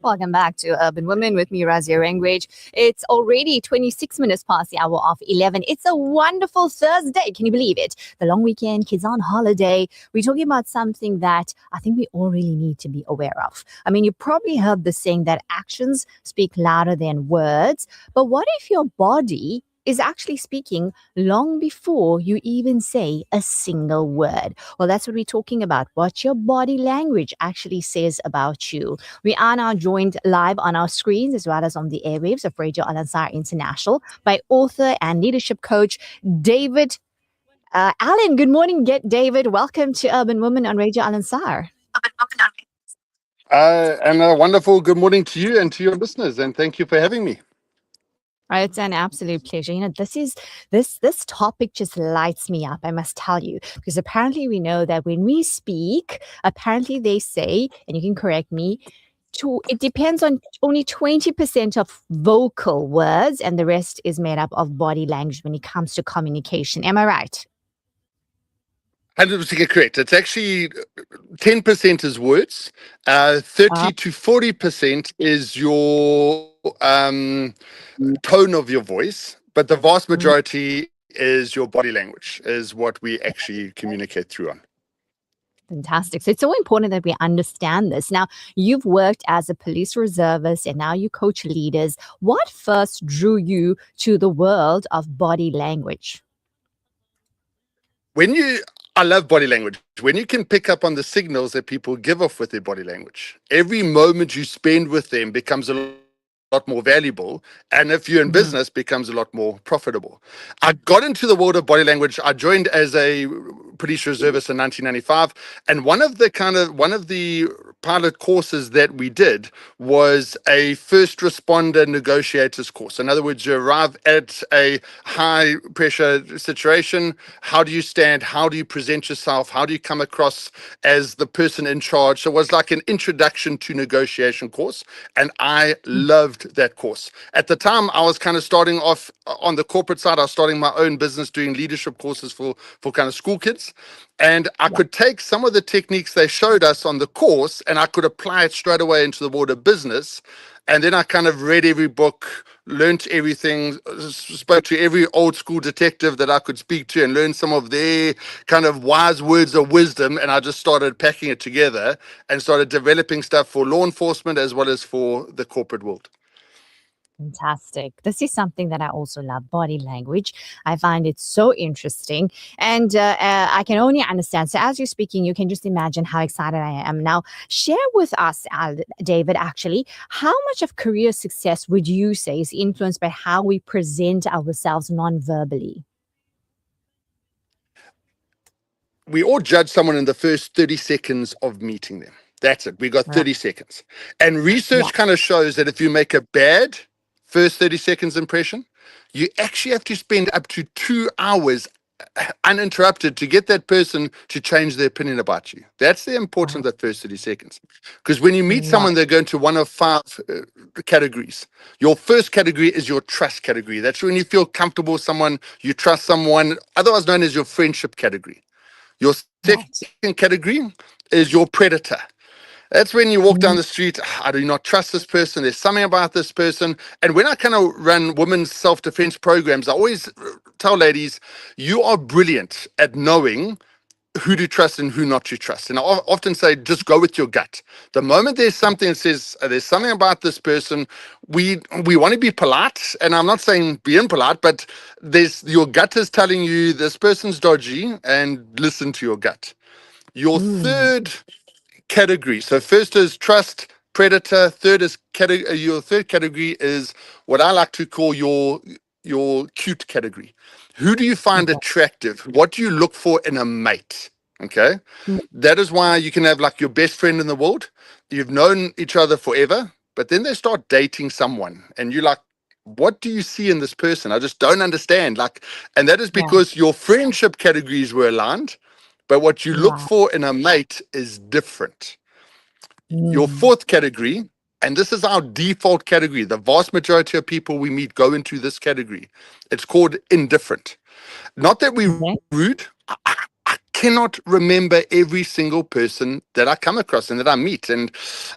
Welcome back to Urban Women with me, Razia Rangrage. It's already 26 minutes past the hour of 11. It's a wonderful Thursday. Can you believe it? The long weekend, kids on holiday. We're talking about something that I think we all really need to be aware of. I mean, you probably heard the saying that actions speak louder than words. But what if your body is actually speaking long before you even say a single word? Well, that's what we're talking about. What your body language actually says about you. We are now joined live on our screens as well as on the airwaves of Radio Al-Ansar International by author and leadership coach David Allen. Good morning, David. Welcome to Urban Women on Radio Al-Ansar. And a wonderful good morning to you and to your listeners, and thank you for having me. It's an absolute pleasure. You know, this topic just lights me up, I must tell you, because apparently we know that when we speak, apparently they say, and you can correct me, it depends on only 20% of vocal words, and the rest is made up of body language when it comes to communication. Am I right? 100% correct. It's actually 10% is words, 30 to 40% is your tone of your voice, but the vast majority is your body language, is what we actually communicate through on. Fantastic. So it's so important that we understand this. Now, you've worked as a police reservist and now you coach leaders. What first drew you to the world of body language? I love body language. When you can pick up on the signals that people give off with their body language, every moment you spend with them becomes a lot more valuable, and if you're in business, becomes a lot more profitable. I got into the world of body language. I joined as a police reservist in 1995, and one of the pilot courses that we did was a first responder negotiators course. In other words, you arrive at a high pressure situation. How do you stand? How do you present yourself? How do you come across as the person in charge? So it was like an introduction to negotiation course, and I loved that course. At the time, I was kind of starting off on the corporate side. I was starting my own business, doing leadership courses for kind of school kids. And I could take some of the techniques they showed us on the course and I could apply it straight away into the world of business. And then I kind of read every book, learned everything, spoke to every old school detective that I could speak to and learn some of their kind of wise words of wisdom. And I just started packing it together and started developing stuff for law enforcement as well as for the corporate world. Fantastic. This is something that I also love, body language. I find it so interesting. And I can only understand. So as you're speaking, you can just imagine how excited I am. Now, share with us, David, actually, how much of career success would you say is influenced by how we present ourselves non-verbally? We all judge someone in the first 30 seconds of meeting them. That's it. We got 30 seconds. And research kind of shows that if you make a bad first 30 seconds impression, you actually have to spend up to 2 hours uninterrupted to get that person to change their opinion about you. That's the importance of that first 30 seconds. Because when you meet someone, they're going to one of 5 categories. Your first category is your trust category. That's when you feel comfortable with someone, you trust someone, otherwise known as your friendship category. Your second category is your predator. That's when you walk down the street, I do not trust this person. There's something about this person. And when I kind of run women's self-defense programs, I always tell ladies, you are brilliant at knowing who to trust and who not to trust. And I often say, just go with your gut. The moment there's something that says, there's something about this person, we want to be polite. And I'm not saying be impolite, but your gut is telling you this person's dodgy, and listen to your gut. Your third category. So first is trust, predator. Third is your third category is what I like to call your cute category. Who do you find attractive? What do you look for in a mate? Okay. That is why you can have like your best friend in the world. You've known each other forever, but then they start dating someone and you're like, what do you see in this person? I just don't understand. And that is because your friendship categories were aligned. But what you look for in a mate is different. Your fourth category, and this is our default category. The vast majority of people we meet go into this category. It's called indifferent. Not that we're rude. I cannot remember every single person that I come across and that I meet. And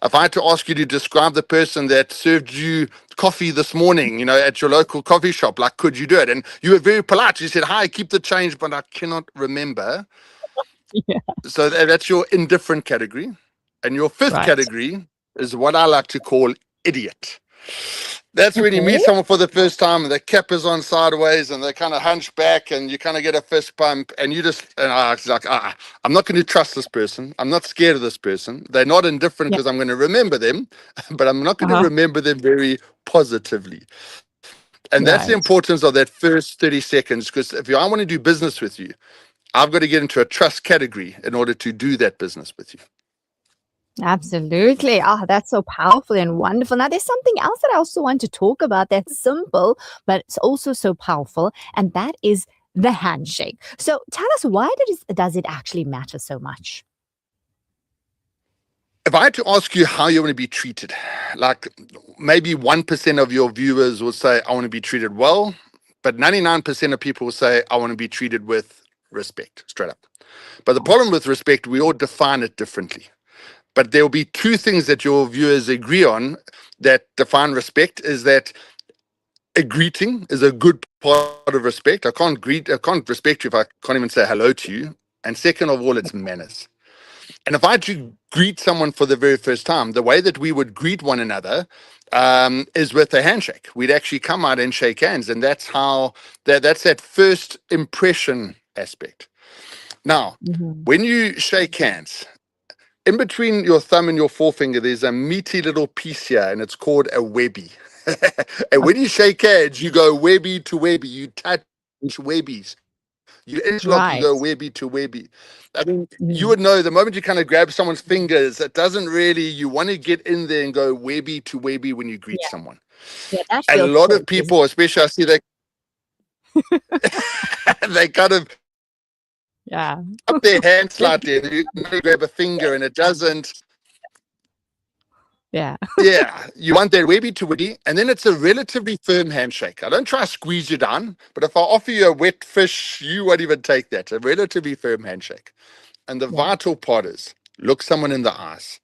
if I had to ask you to describe the person that served you coffee this morning, at your local coffee shop, like, could you do it? And you were very polite. You said, "Hi, keep the change," but I cannot remember. Yeah. So that's your indifferent category. And your fifth Right. category is what I like to call idiot. That's when you Okay. meet someone for the first time and the cap is on sideways and they kind of hunch back and you kind of get a fist bump and you just, it's like, I'm not going to trust this person. I'm not scared of this person. They're not indifferent Yeah. because I'm going to remember them, but I'm not going to Uh-huh. remember them very positively. And that's the Right. importance of that first 30 seconds, because if I want to do business with you, I've got to get into a trust category in order to do that business with you. Absolutely. Ah, that's so powerful and wonderful. Now, there's something else that I also want to talk about that's simple, but it's also so powerful, and that is the handshake. So, tell us, why does it actually matter so much? If I had to ask you how you want to be treated, like maybe 1% of your viewers will say, I want to be treated well, but 99% of people will say, I want to be treated with respect, straight up. But the problem with respect, we all define it differently. But there will be two things that your viewers agree on that define respect is that a greeting is a good part of respect. I can't respect you if I can't even say hello to you. And second of all, it's manners. And if I had to greet someone for the very first time, the way that we would greet one another is with a handshake. We'd actually come out and shake hands, and that's how that's that first impression aspect. Now, Mhm. when you shake hands, in between your thumb and your forefinger, there's a meaty little piece here, and it's called a webby. And when you shake hands, you go webby to webby. You touch webbies. You interlock, you Right. go webby to webby. I mean, you Mhm. would know the moment you kind of grab someone's fingers, it doesn't really, you want to get in there and go webby to webby when you greet Yeah. someone. Yeah, that A feels lot good. of people, especially I see that they kind of Yeah. up their hand Let's slightly and you grab a finger and it doesn't. yeah. Yeah, you want that webby to webby, and then it's a relatively firm handshake. I don't try to squeeze you down, but if I offer you a wet fish, you won't even take that. A relatively firm handshake. And the Yeah. vital part is look someone in the eyes.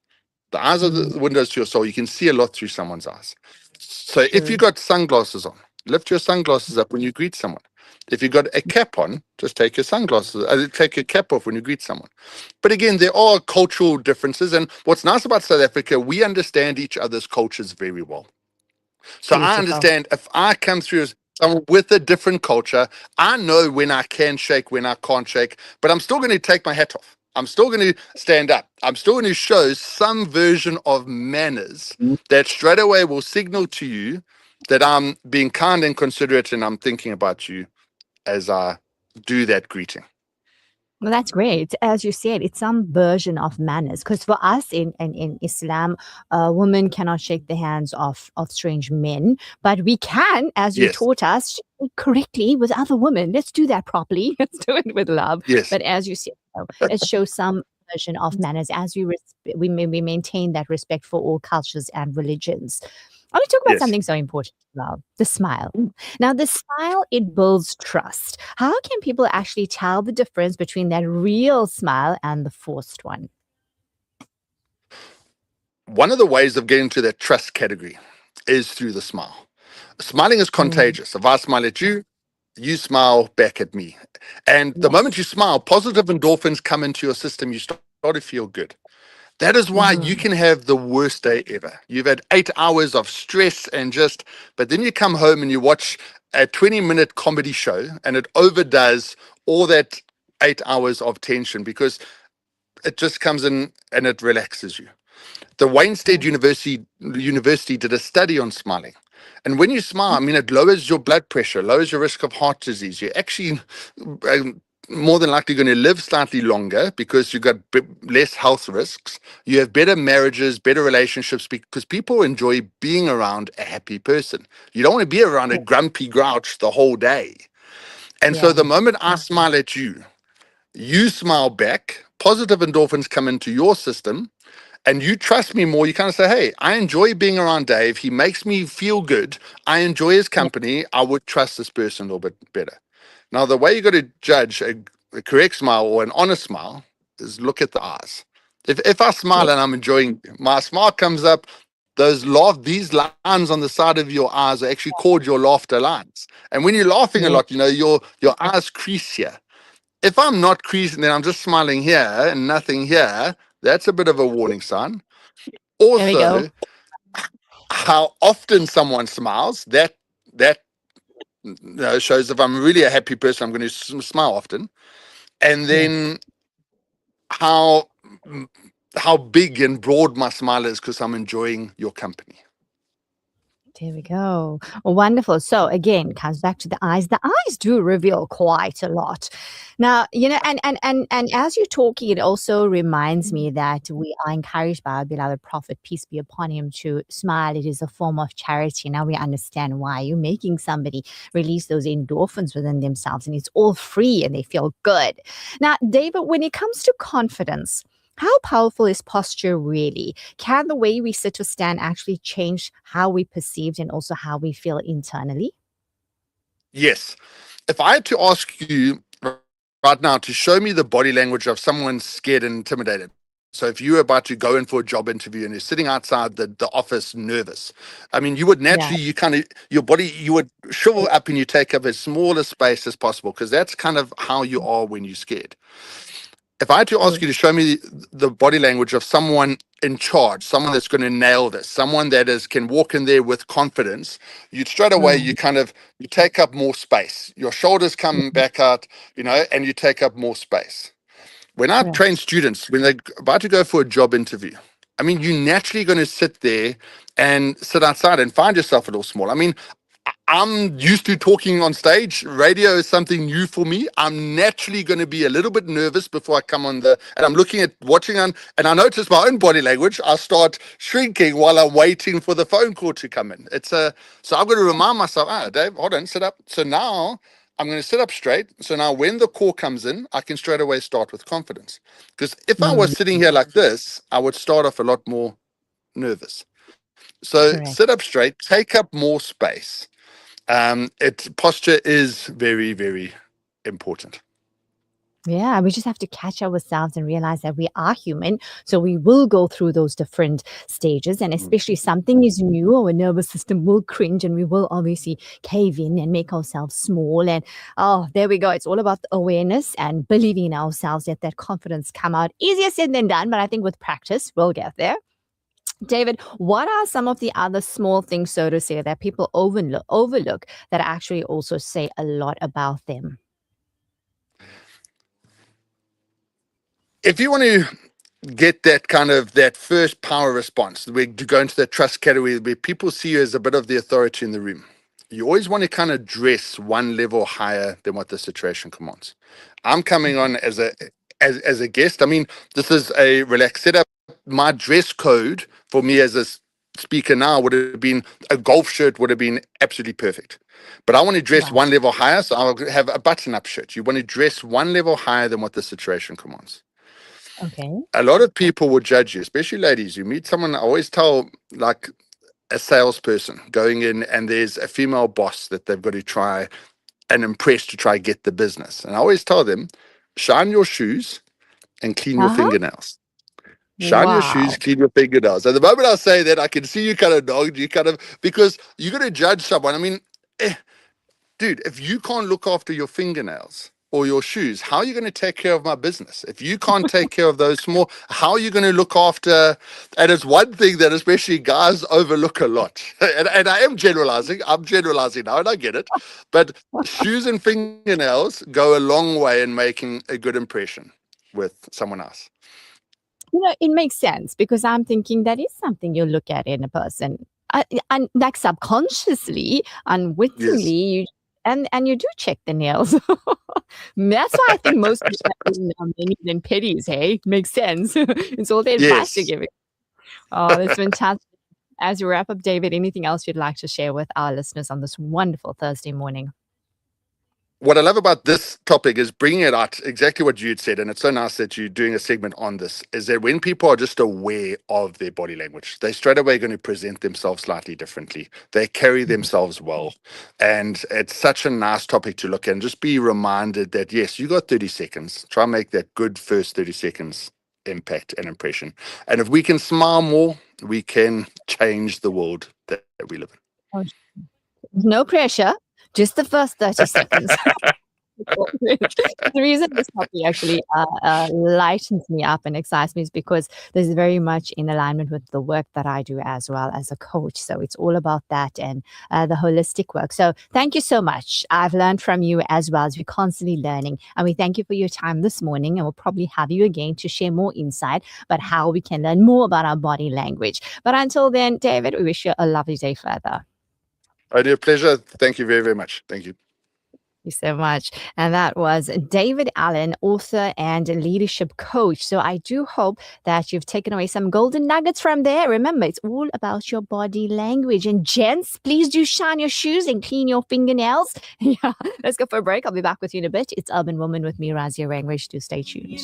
The eyes are Mm, the windows to your soul. You can see a lot through someone's eyes. So if you true. got sunglasses on, lift your sunglasses up when you greet someone. If you got a cap on, just take your sunglasses, take your cap off when you greet someone. But again, there are cultural differences. And what's nice about South Africa, we understand each other's cultures very well. So I Beautiful. understand if I come through as someone with a different culture, I know when I can shake, when I can't shake, but I'm still going to take my hat off. I'm still going to stand up. I'm still going to show some version of manners that straight away will signal to you that I'm being kind and considerate and I'm thinking about you as I do that greeting. Well, that's great. As you said, it's some version of manners. Because for us in Islam, women cannot shake the hands of strange men, but we can, as you Yes, taught us, shake it correctly with other women. Let's do that properly. Let's do it with love. yes, But as you said, it shows some version of manners as we maintain that respect for all cultures and religions. I want to talk about yes. something so important as well, the smile. Now, the smile, it builds trust. How can people actually tell the difference between that real smile and the forced one? One of the ways of getting to that trust category is through the smile. Smiling is Mm, contagious. If I smile at you, you smile back at me. And the moment yes. you smile, positive endorphins come into your system. You start to feel good. That is why you Mhm. can have the worst day ever. You've had 8 hours of stress and just, but then you come home and you watch a 20-minute comedy show and it overdoes all that 8 hours of tension because it just comes in and it relaxes you. The Wayne State Yeah. University did a study on smiling. And when you smile, I mean, it lowers your blood pressure, lowers your risk of heart disease. You're actually more than likely going to live slightly longer because you've got less health risks. You have better marriages, better relationships because people enjoy being around a happy person. You don't want to be around a Yeah. grumpy grouch the whole day. And so Yeah. the moment I smile at you, you smile back, positive endorphins come into your system, and you trust me more, you kind of say, hey, I enjoy being around Dave. He makes me feel good. I enjoy his Yeah. company. I would trust this person a little bit better. Now, the way you got to judge the correct smile or an honest smile is look at the eyes. If I smile and I'm enjoying, my smile comes up, these lines on the side of your eyes are actually called your laughter lines. And when you're laughing a Yeah. lot, your eyes crease here. If I'm not creasing, then I'm just smiling here and nothing here. That's a bit of a warning sign. There we go. Also, how often someone smiles, that shows if I'm really a happy person, I'm going to smile often. And Yeah. then how how big and broad my smile is because I'm enjoying your company. There we go. Wonderful. So again, comes back to the eyes. The eyes do reveal quite a lot. Now, and as you're talking, it also reminds me that we are encouraged by our beloved prophet, peace be upon him, to smile. It is a form of charity. Now we understand why you're making somebody release those endorphins within themselves, and it's all free and they feel good. Now, David, when it comes to confidence, how powerful is posture really? Can the way we sit or stand actually change how we perceived and also how we feel internally? Yes. If I had to ask you right now to show me the body language of someone scared and intimidated. So if you were about to go in for a job interview and you're sitting outside the office nervous, I mean, you would Yeah. naturally, your body, you would shrivel up and you take up as small a space as possible because that's kind of how you are when you're scared. If I had to ask True. you to show me the body language of someone in charge, someone that's going to nail this, someone that can walk in there with confidence, you straight away Mm. you take up more space. Your shoulders come back out, and you take up more space. When I train Correct. students, when they're about to go for a job interview, I mean, you're naturally going to sit there and sit outside and find yourself a little small. I mean, I'm used to talking on stage. Radio is something new for me. I'm naturally going to be a little bit nervous before I come and I'm watching on, and I notice my own body language. I start shrinking while I'm waiting for the phone call to come in. So I'm going to remind myself, Dave, hold on, sit up. So now I'm going to sit up straight. So now when the call comes in, I can straight away start with confidence. Because if I was Mm. sitting here like this, I would start off a lot more nervous. So Correct. sit up straight, take up more space. Posture is very, very important. Yeah, we just have to catch ourselves and realize that we are human. So we will go through those different stages. And Mm. especially if something is new, our nervous system will cringe and we will obviously cave in and make ourselves small. And oh, there we go. It's all about the awareness and believing in ourselves, that confidence come out. Easier said than done, but I think with practice, we'll get there. David, what are some of the other small things, so to say, that people overlook that actually also say a lot about them? If you want to get that first power response, we go into that trust category where people see you as a bit of the authority in the room. You always want to kind of dress one level higher than what the situation commands. I'm coming on as a guest. I mean, this is a relaxed setup. My dress code for me as a speaker now would have been a golf shirt would have been absolutely perfect. But I want to dress Right. one level higher, so I'll have a button-up shirt. You want to dress one level higher than what the situation commands. Okay. A lot of people will judge you, especially ladies. You meet someone, I always tell, like a salesperson going in, and there's a female boss that they've got to try and impress to try get the business. And I always tell them, shine your shoes and clean your Uh-huh. fingernails. Shine your shoes, Wow. clean your fingernails. And the moment I say that, I can see you kind of nod, because you're going to judge someone. I mean, dude, if you can't look after your fingernails or your shoes, how are you going to take care of my business? If you can't take care of those small, how are you going to look after? And it's one thing that especially guys overlook a lot. And I am generalizing. I'm generalizing now, and I get it. But shoes and fingernails go a long way in making a good impression with someone else. It makes sense because I'm thinking that is something you look at in a person, and like subconsciously, unwittingly, Yes. and you do check the nails. That's why I think most people are in many than petties. Hey, makes sense. It's all the advice you're Yes. giving. Oh, that's fantastic. As you wrap up, David, anything else you'd like to share with our listeners on this wonderful Thursday morning? what I love about this topic is bringing it out exactly what you had said, and it's so nice that you're doing a segment on this, is that when people are just aware of their body language, they straight away going to present themselves slightly differently. They carry themselves well. And it's such a nice topic to look at and just be reminded that, yes, you got 30 seconds. Try and make that good first 30 seconds impact and impression. And if we can smile more, we can change the world that we live in. No pressure, just the first 30 seconds. The reason this topic actually lightens me up and excites me is because this is very much in alignment with the work that I do as well as a coach. So it's all about that and the holistic work. So thank you so much. I've learned from you as well, as we're constantly learning. And we thank you for your time this morning. And we'll probably have you again to share more insight about how we can learn more about our body language. But until then, David, we wish you a lovely day further. I do. Pleasure. Thank you very, very much. Thank you. Thank you so much. And that was David Allen, author and leadership coach. So I do hope that you've taken away some golden nuggets from there. Remember, it's all about your body language. And gents, please do shine your shoes and clean your fingernails. Yeah, let's go for a break. I'll be back with you in a bit. It's Urban Woman with me, Razia Rangrage. Do stay tuned.